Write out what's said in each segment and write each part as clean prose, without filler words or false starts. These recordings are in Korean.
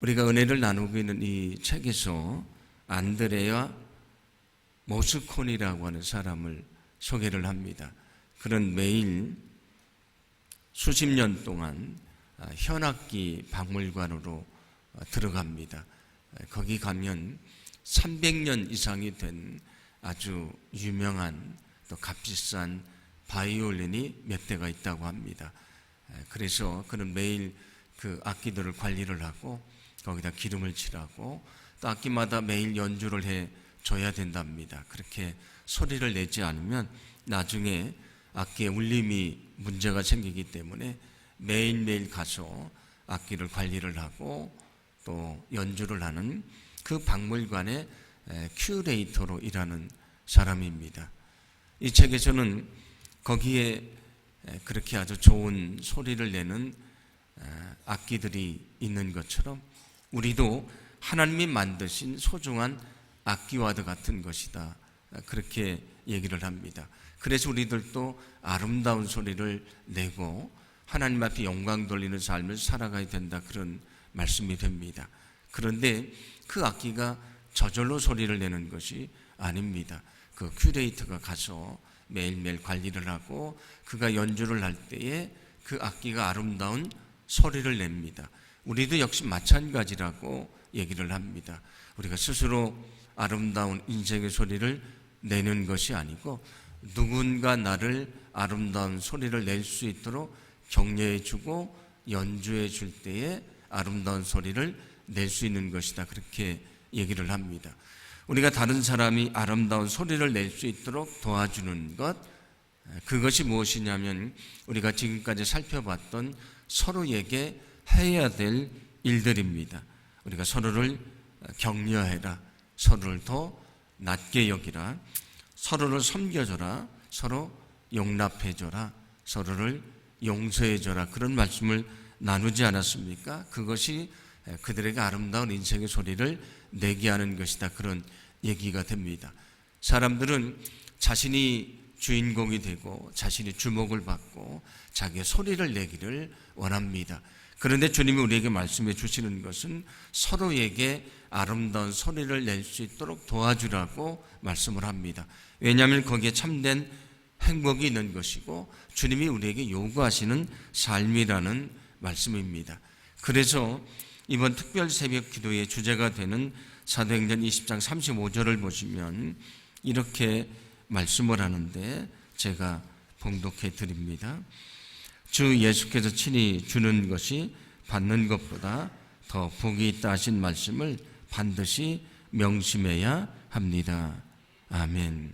우리가 은혜를 나누고 있는 이 책에서 안드레아 모스콘이라고 하는 사람을 소개를 합니다. 그는 매일 수십 년 동안 현악기 박물관으로 들어갑니다. 거기 가면 300년 이상이 된 아주 유명한 또 값비싼 바이올린이 몇 대가 있다고 합니다. 그래서 그는 매일 그 악기들을 관리를 하고 거기다 기름을 칠하고 또 악기마다 매일 연주를 해 줘야 된답니다. 그렇게 소리를 내지 않으면 나중에 악기의 울림이 문제가 생기기 때문에 매일매일 가서 악기를 관리를 하고 또 연주를 하는 그 박물관의 큐레이터로 일하는 사람입니다. 이 책에서는 거기에 그렇게 아주 좋은 소리를 내는 악기들이 있는 것처럼 우리도 하나님이 만드신 소중한 악기와도 같은 것이다. 그렇게 얘기를 합니다. 그래서 우리들도 아름다운 소리를 내고 하나님 앞에 영광 돌리는 삶을 살아가야 된다. 그런 말씀이 됩니다. 그런데 그 악기가 저절로 소리를 내는 것이 아닙니다. 그 큐레이터가 가서 매일매일 관리를 하고 그가 연주를 할 때에 그 악기가 아름다운 소리를 냅니다. 우리도 역시 마찬가지라고 얘기를 합니다. 우리가 스스로 아름다운 인생의 소리를 내는 것이 아니고 누군가 나를 아름다운 소리를 낼 수 있도록 격려해 주고 연주해 줄 때에 아름다운 소리를 낼 수 있는 것이다. 그렇게 얘기를 합니다. 우리가 다른 사람이 아름다운 소리를 낼 수 있도록 도와주는 것, 그것이 무엇이냐면 우리가 지금까지 살펴봤던 서로에게 해야 될 일들입니다. 우리가 서로를 격려해라, 서로를 더 낮게 여기라, 서로를 섬겨줘라, 서로 용납해줘라, 서로를 용서해줘라, 그런 말씀을 나누지 않았습니까? 그것이 그들에게 아름다운 인생의 소리를 내게 하는 것이다. 그런 얘기가 됩니다. 사람들은 자신이 주인공이 되고 자신이 주목을 받고 자기의 소리를 내기를 원합니다. 그런데 주님이 우리에게 말씀해 주시는 것은 서로에게 아름다운 소리를 낼 수 있도록 도와주라고 말씀을 합니다. 왜냐하면 거기에 참된 행복이 있는 것이고 주님이 우리에게 요구하시는 삶이라는 말씀입니다. 그래서 이번 특별 새벽 기도의 주제가 되는 사도행전 20장 35절을 보시면 이렇게 말씀을 하는데 제가 봉독해 드립니다. 주 예수께서 친히 주는 것이 받는 것보다 더 복이 있다 하신 말씀을 반드시 명심해야 합니다. 아멘.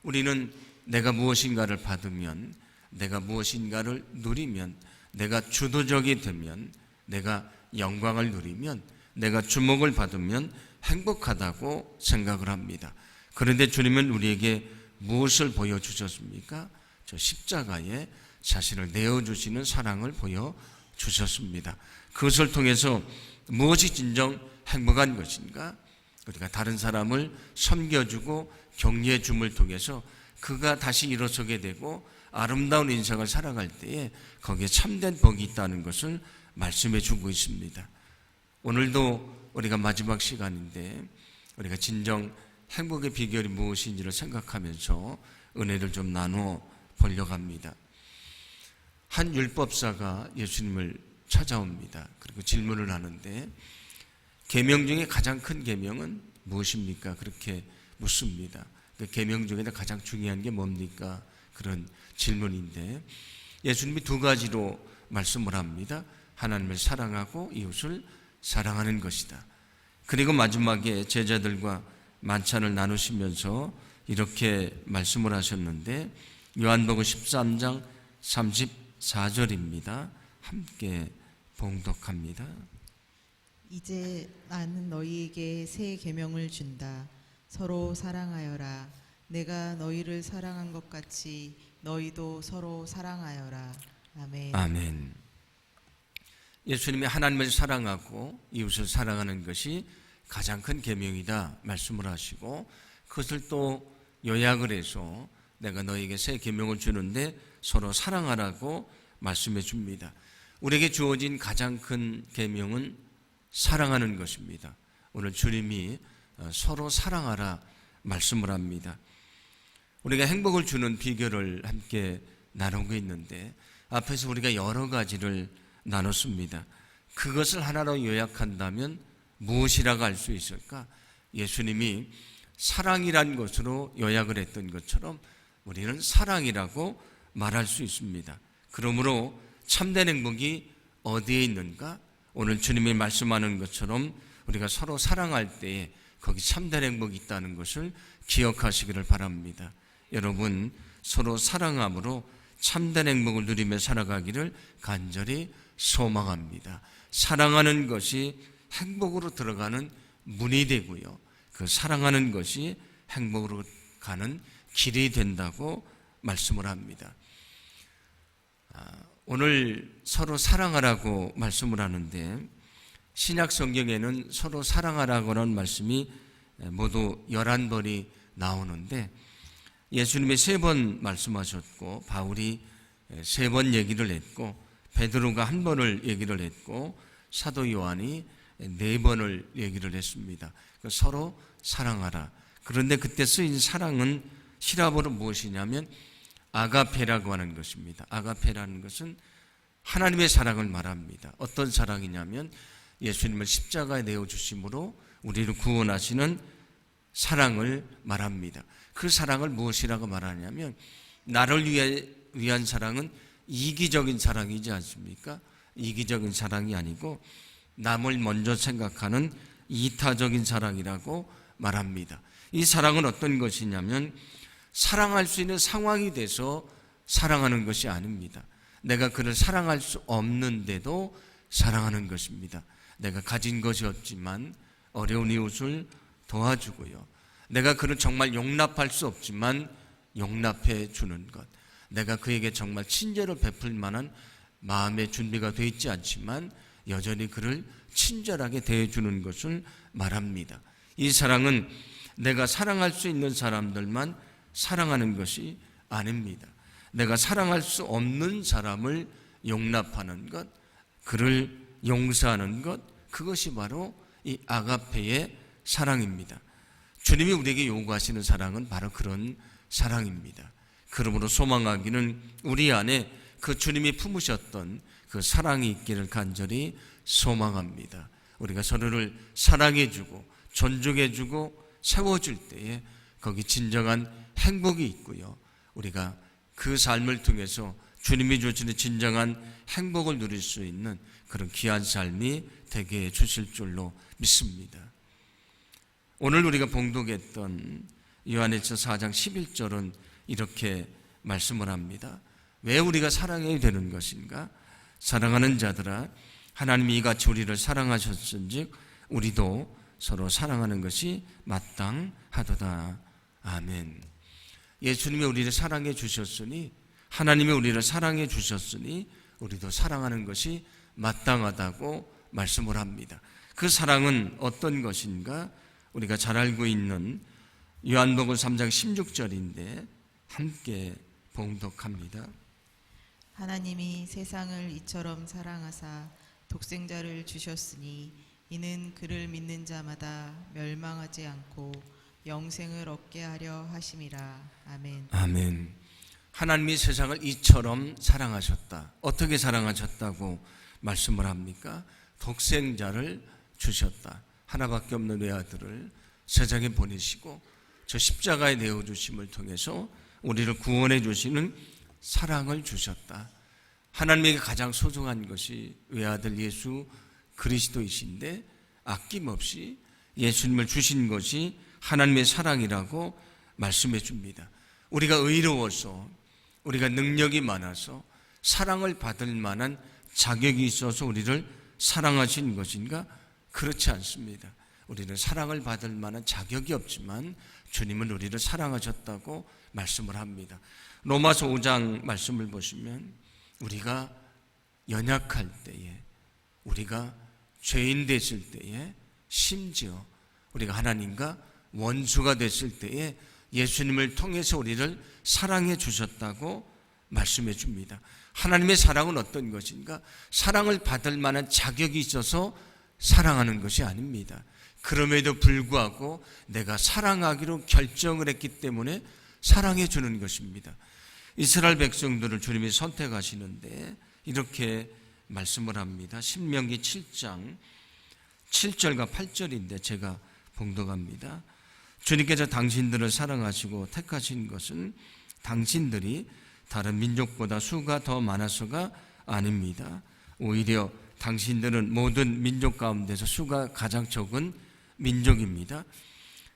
우리는 내가 무엇인가를 받으면, 내가 무엇인가를 누리면, 내가 주도적이 되면, 내가 영광을 누리면, 내가 주목을 받으면 행복하다고 생각을 합니다. 그런데 주님은 우리에게 무엇을 보여주셨습니까? 저 십자가에 자신을 내어주시는 사랑을 보여주셨습니다. 그것을 통해서 무엇이 진정 행복한 것인가? 우리가 다른 사람을 섬겨주고 격려해 줌을 통해서 그가 다시 일어서게 되고 아름다운 인생을 살아갈 때에 거기에 참된 복이 있다는 것을 말씀해 주고 있습니다. 오늘도 우리가 마지막 시간인데 우리가 진정 행복의 비결이 무엇인지를 생각하면서 은혜를 좀 나누어 보려고 합니다. 한 율법사가 예수님을 찾아옵니다. 그리고 질문을 하는데 계명 중에 가장 큰 계명은 무엇입니까? 그렇게 묻습니다. 그 계명 중에 가장 중요한 게 뭡니까? 그런 질문인데 예수님이 두 가지로 말씀을 합니다. 하나님을 사랑하고 이웃을 사랑하는 것이다. 그리고 마지막에 제자들과 만찬을 나누시면서 이렇게 말씀을 하셨는데 요한복음 13장 34절입니다. 함께 봉독합니다. 이제 나는 너희에게 새 계명을 준다. 서로 사랑하여라. 내가 너희를 사랑한 것 같이 너희도 서로 사랑하여라. 아멘. 아멘. 예수님이 하나님을 사랑하고 이웃을 사랑하는 것이 가장 큰 계명이다 말씀을 하시고 그것을 또 요약을 해서 내가 너에게 새 계명을 주는데 서로 사랑하라고 말씀해 줍니다. 우리에게 주어진 가장 큰 계명은 사랑하는 것입니다. 오늘 주님이 서로 사랑하라 말씀을 합니다. 우리가 행복을 주는 비결을 함께 나누고 있는데 앞에서 우리가 여러 가지를 나눴습니다. 그것을 하나로 요약한다면 무엇이라고 할 수 있을까? 예수님이 사랑이란 것으로 요약을 했던 것처럼 우리는 사랑이라고 말할 수 있습니다. 그러므로 참된 행복이 어디에 있는가? 오늘 주님이 말씀하는 것처럼 우리가 서로 사랑할 때에 거기 참된 행복이 있다는 것을 기억하시기를 바랍니다. 여러분, 서로 사랑함으로 참된 행복을 누리며 살아가기를 간절히 소망합니다. 사랑하는 것이 행복으로 들어가는 문이 되고요, 그 사랑하는 것이 행복으로 가는 길이 된다고 말씀을 합니다. 오늘 서로 사랑하라고 말씀을 하는데 신약 성경에는 서로 사랑하라고 하는 말씀이 모두 11번이 나오는데 예수님이 3번 말씀하셨고 바울이 3번 얘기를 했고 베드로가 1번을 얘기를 했고 사도 요한이 4번을 얘기를 했습니다. 서로 사랑하라. 그런데 그때 쓰인 사랑은 히라보로 무엇이냐면 아가페라고 하는 것입니다. 아가페라는 것은 하나님의 사랑을 말합니다. 어떤 사랑이냐면 예수님을 십자가에 내어주심으로 우리를 구원하시는 사랑을 말합니다. 그 사랑을 무엇이라고 말하냐면 나를 위한 사랑은 이기적인 사랑이지 않습니까? 이기적인 사랑이 아니고 남을 먼저 생각하는 이타적인 사랑이라고 말합니다. 이 사랑은 어떤 것이냐면 사랑할 수 있는 상황이 돼서 사랑하는 것이 아닙니다. 내가 그를 사랑할 수 없는데도 사랑하는 것입니다. 내가 가진 것이 없지만 어려운 이웃을 도와주고요, 내가 그를 정말 용납할 수 없지만 용납해 주는 것, 내가 그에게 정말 친절을 베풀 만한 마음의 준비가 되어 있지 않지만 여전히 그를 친절하게 대해주는 것을 말합니다. 이 사랑은 내가 사랑할 수 있는 사람들만 사랑하는 것이 아닙니다. 내가 사랑할 수 없는 사람을 용납하는 것, 그를 용서하는 것, 그것이 바로 이 아가페의 사랑입니다. 주님이 우리에게 요구하시는 사랑은 바로 그런 사랑입니다. 그러므로 소망하기는 우리 안에 그 주님이 품으셨던 그 사랑이 있기를 간절히 소망합니다. 우리가 서로를 사랑해주고 존중해주고 세워줄 때에 거기 진정한 행복이 있고요, 우리가 그 삶을 통해서 주님이 주시는 진정한 행복을 누릴 수 있는 그런 귀한 삶이 되게 해 주실 줄로 믿습니다. 오늘 우리가 봉독했던 요한일서 4장 11절은 이렇게 말씀을 합니다. 왜 우리가 사랑해야 되는 것인가? 사랑하는 자들아, 하나님이 이같이 우리를 사랑하셨은즉 우리도 서로 사랑하는 것이 마땅하도다. 아멘. 예수님이 우리를 사랑해 주셨으니, 하나님이 우리를 사랑해 주셨으니 우리도 사랑하는 것이 마땅하다고 말씀을 합니다. 그 사랑은 어떤 것인가? 우리가 잘 알고 있는 요한복음 3장 16절인데 함께 봉독합니다. 하나님이 세상을 이처럼 사랑하사 독생자를 주셨으니 이는 그를 믿는 자마다 멸망하지 않고 영생을 얻게 하려 하심이라. 아멘. 아멘. 하나님이 세상을 이처럼 사랑하셨다. 어떻게 사랑하셨다고 말씀을 합니까? 독생자를 주셨다. 하나밖에 없는 외아들을 세상에 보내시고 저 십자가에 내어주심을 통해서 우리를 구원해 주시는 사랑을 주셨다. 하나님에게 가장 소중한 것이 외아들 예수 그리스도이신데 아낌없이 예수님을 주신 것이 하나님의 사랑이라고 말씀해 줍니다. 우리가 의로워서, 우리가 능력이 많아서 사랑을 받을 만한 자격이 있어서 우리를 사랑하신 것인가? 그렇지 않습니다. 우리는 사랑을 받을 만한 자격이 없지만 주님은 우리를 사랑하셨다고 말씀을 합니다. 로마서 5장 말씀을 보시면 우리가 연약할 때에, 우리가 죄인 됐을 때에, 심지어 우리가 하나님과 원수가 됐을 때에 예수님을 통해서 우리를 사랑해 주셨다고 말씀해 줍니다. 하나님의 사랑은 어떤 것인가? 사랑을 받을 만한 자격이 있어서 사랑하는 것이 아닙니다. 그럼에도 불구하고 내가 사랑하기로 결정을 했기 때문에 사랑해 주는 것입니다. 이스라엘 백성들을 주님이 선택하시는데 이렇게 말씀을 합니다. 신명기 7장 7절과 8절인데 제가 봉독합니다. 주님께서 당신들을 사랑하시고 택하신 것은 당신들이 다른 민족보다 수가 더 많아서가 아닙니다. 오히려 당신들은 모든 민족 가운데서 수가 가장 적은 민족입니다.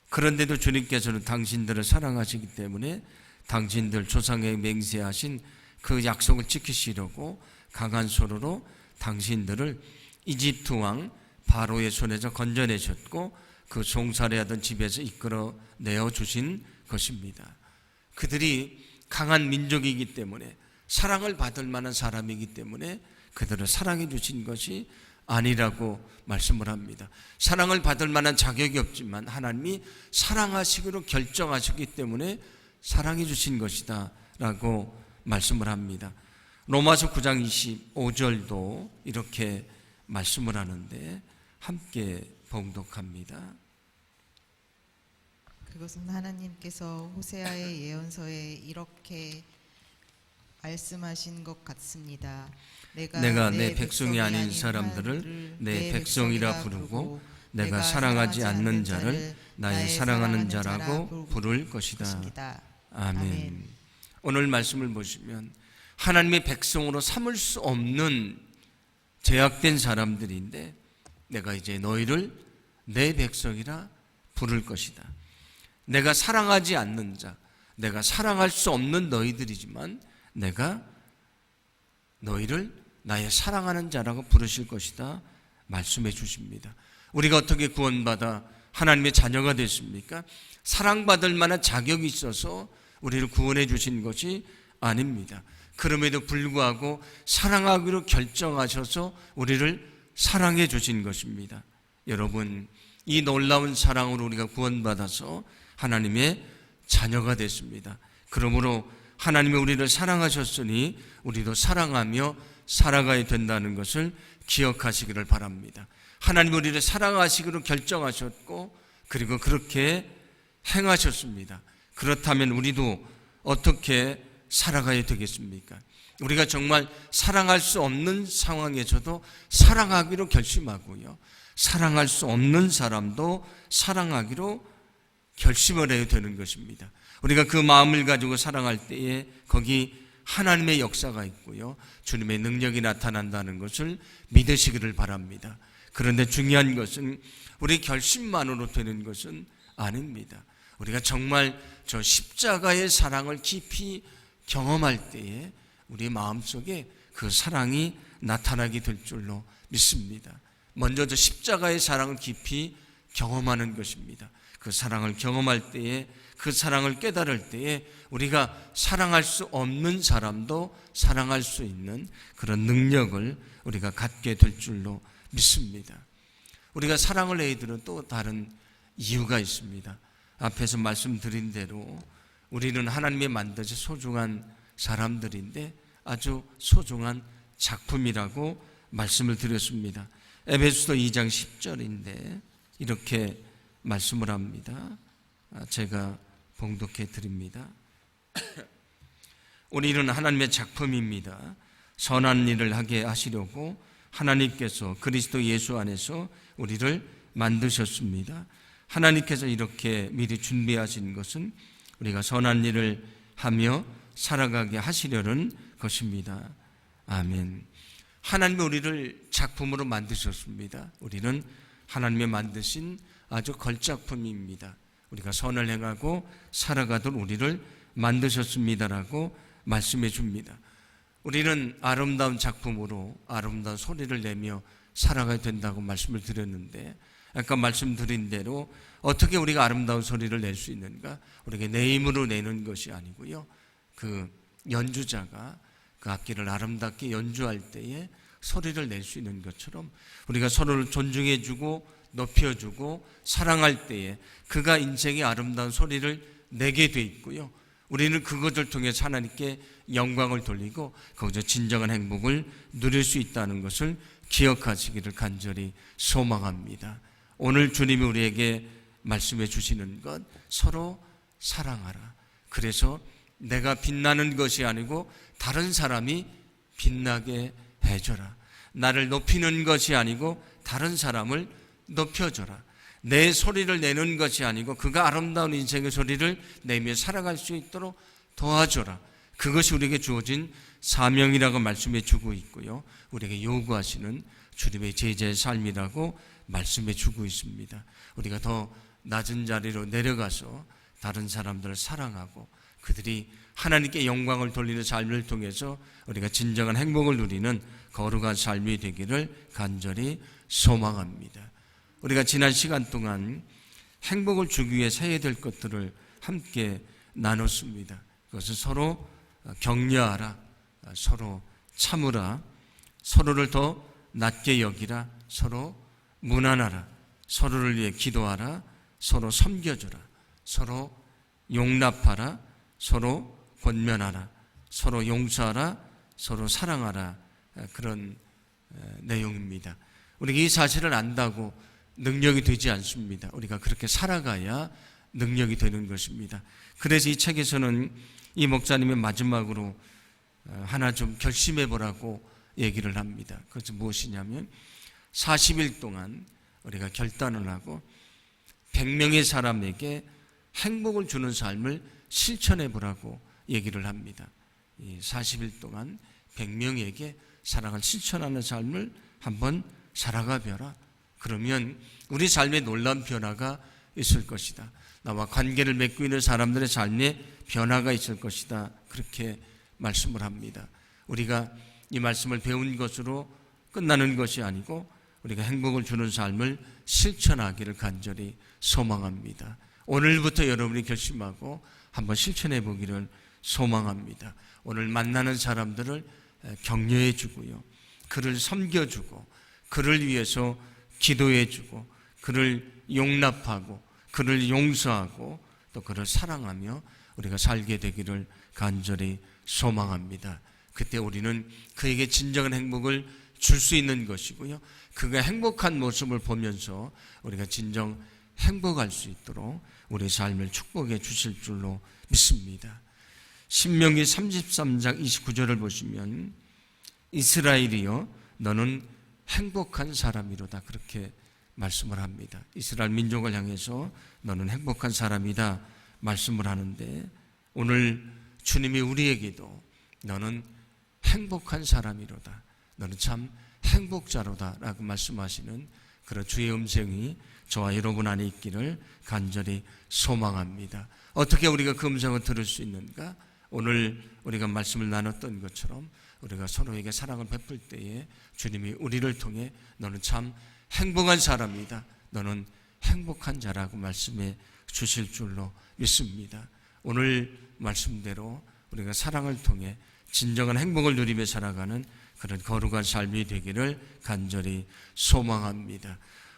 그런데도 주님께서는 당신들을 사랑하시기 때문에 당신들 조상에 맹세하신 그 약속을 지키시려고 강한 손으로 당신들을 이집트 왕 바로의 손에서 건져내셨고 그 종살이하던 집에서 이끌어내어 주신 것입니다. 그들이 강한 민족이기 때문에 사랑을 받을 만한 사람이기 때문에 그들을 사랑해 주신 것이 아니라고 말씀을 합니다. 사랑을 받을 만한 자격이 없지만 하나님이 사랑하시기로 결정하셨기 때문에 사랑해 주신 것이다 라고 말씀을 합니다. 로마서 9장 25절도 이렇게 말씀을 하는데 함께 봉독합니다. 그것은 하나님께서 호세아의 예언서에 이렇게 말씀하신 것 같습니다. 내가 내 백성이 아닌 사람들을 내 백성이라 부르고 내가 사랑하지 않는 자를 나의 사랑하는 자라고 부를 것이다. 아멘. 오늘 말씀을 보시면 하나님의 백성으로 삼을 수 없는 제약된 사람들인데 내가 이제 너희를 내 백성이라 부를 것이다. 내가 사랑하지 않는 자, 내가 사랑할 수 없는 너희들이지만 내가 너희를 나의 사랑하는 자라고 부르실 것이다 말씀해 주십니다. 우리가 어떻게 구원받아 하나님의 자녀가 됐습니까? 사랑받을 만한 자격이 있어서 우리를 구원해 주신 것이 아닙니다. 그럼에도 불구하고 사랑하기로 결정하셔서 우리를 사랑해 주신 것입니다. 여러분, 이 놀라운 사랑으로 우리가 구원받아서 하나님의 자녀가 됐습니다. 그러므로 하나님이 우리를 사랑하셨으니 우리도 사랑하며 살아가야 된다는 것을 기억하시기를 바랍니다. 하나님이 우리를 사랑하시기로 결정하셨고 그리고 그렇게 행하셨습니다. 그렇다면 우리도 어떻게 살아가야 되겠습니까? 우리가 정말 사랑할 수 없는 상황에서도 사랑하기로 결심하고요. 사랑할 수 없는 사람도 사랑하기로 결심을 해야 되는 것입니다. 우리가 그 마음을 가지고 사랑할 때에 거기 하나님의 역사가 있고요. 주님의 능력이 나타난다는 것을 믿으시기를 바랍니다. 그런데 중요한 것은 우리 결심만으로 되는 것은 아닙니다. 우리가 정말 저 십자가의 사랑을 깊이 경험할 때에 우리 마음속에 그 사랑이 나타나게 될 줄로 믿습니다. 먼저 저 십자가의 사랑을 깊이 경험하는 것입니다. 그 사랑을 경험할 때에 그 사랑을 깨달을 때에 우리가 사랑할 수 없는 사람도 사랑할 수 있는 그런 능력을 우리가 갖게 될 줄로 믿습니다. 우리가 사랑을 해야 되는 또 다른 이유가 있습니다. 앞에서 말씀드린 대로 우리는 하나님의 만드신 소중한 사람들인데 아주 소중한 작품이라고 말씀을 드렸습니다. 에베소서 2장 10절인데 이렇게 말씀을 합니다. 제가 봉독해 드립니다. 우리는 하나님의 작품입니다. 선한 일을 하게 하시려고 하나님께서 그리스도 예수 안에서 우리를 만드셨습니다. 하나님께서 이렇게 미리 준비하신 것은 우리가 선한 일을 하며 살아가게 하시려는 것입니다. 아멘. 하나님이 우리를 작품으로 만드셨습니다. 우리는 하나님의 만드신 아주 걸작품입니다. 우리가 선을 행하고 살아가도록 우리를 만드셨습니다라고 말씀해 줍니다. 우리는 아름다운 작품으로 아름다운 소리를 내며 살아가야 된다고 말씀을 드렸는데 아까 말씀드린 대로 어떻게 우리가 아름다운 소리를 낼 수 있는가? 우리가 내 힘으로 내는 것이 아니고요. 그 연주자가 그 악기를 아름답게 연주할 때에 소리를 낼 수 있는 것처럼 우리가 서로를 존중해주고 높여주고 사랑할 때에 그가 인생의 아름다운 소리를 내게 돼 있고요. 우리는 그것을 통해서 하나님께 영광을 돌리고 거기서 진정한 행복을 누릴 수 있다는 것을 기억하시기를 간절히 소망합니다. 오늘 주님이 우리에게 말씀해 주시는 것, 서로 사랑하라. 그래서 내가 빛나는 것이 아니고 다른 사람이 빛나게 해줘라. 나를 높이는 것이 아니고 다른 사람을 높여줘라. 내 소리를 내는 것이 아니고 그가 아름다운 인생의 소리를 내며 살아갈 수 있도록 도와줘라. 그것이 우리에게 주어진 사명이라고 말씀해 주고 있고요, 우리에게 요구하시는 주님의 제자의 삶이라고 말씀해 주고 있습니다. 우리가 더 낮은 자리로 내려가서 다른 사람들을 사랑하고 그들이 하나님께 영광을 돌리는 삶을 통해서 우리가 진정한 행복을 누리는 거룩한 삶이 되기를 간절히 소망합니다. 우리가 지난 시간 동안 행복을 주기 위해서 해야 될 것들을 함께 나눴습니다. 그것은 서로 격려하라, 서로 참으라, 서로를 더 낮게 여기라, 서로 무난하라, 서로를 위해 기도하라, 서로 섬겨주라, 서로 용납하라, 서로 권면하라, 서로 용서하라, 서로 사랑하라, 그런 내용입니다. 우리가 이 사실을 안다고 능력이 되지 않습니다. 우리가 그렇게 살아가야 능력이 되는 것입니다. 그래서 이 책에서는 이 목사님의 마지막으로 하나 좀 결심해 보라고 얘기를 합니다. 그것은 무엇이냐면 40일 동안 우리가 결단을 하고 100명의 사람에게 행복을 주는 삶을 실천해 보라고 얘기를 합니다. 40일 동안 100명에게 사랑을 실천하는 삶을 한번 살아가 벼라. 그러면 우리 삶에 놀라운 변화가 있을 것이다. 나와 관계를 맺고 있는 사람들의 삶에 변화가 있을 것이다. 그렇게 말씀을 합니다. 우리가 이 말씀을 배운 것으로 끝나는 것이 아니고 우리가 행복을 주는 삶을 실천하기를 간절히 소망합니다. 오늘부터 여러분이 결심하고 한번 실천해 보기를 소망합니다. 오늘 만나는 사람들을 격려해 주고요, 그를 섬겨주고 그를 위해서 기도해 주고 그를 용납하고 그를 용서하고 또 그를 사랑하며 우리가 살게 되기를 간절히 소망합니다. 그때 우리는 그에게 진정한 행복을 줄 수 있는 것이고요, 그가 행복한 모습을 보면서 우리가 진정 행복할 수 있도록 우리 삶을 축복해 주실 줄로 믿습니다. 신명기 33장 29절을 보시면 이스라엘이여 너는 행복한 사람이로다, 그렇게 말씀을 합니다. 이스라엘 민족을 향해서 너는 행복한 사람이다 말씀을 하는데, 오늘 주님이 우리에게도 너는 행복한 사람이로다, 너는 참 행복자로다 라고 말씀하시는 그런 주의 음성이 저와 여러분 안에 있기를 간절히 소망합니다. 어떻게 우리가 그 음성을 들을 수 있는가? 오늘 우리가 말씀을 나눴던 것처럼 우리가 서로에게 사랑을 베풀 때에 주님이 우리를 통해 너는 참 행복한 사람이다, 너는 행복한 자라고 말씀해 주실 줄로 믿습니다. 오늘 말씀대로 우리가 사랑을 통해 진정한 행복을 누리며 살아가는 그런 거룩한 삶이 되기를 간절히 소망합니다.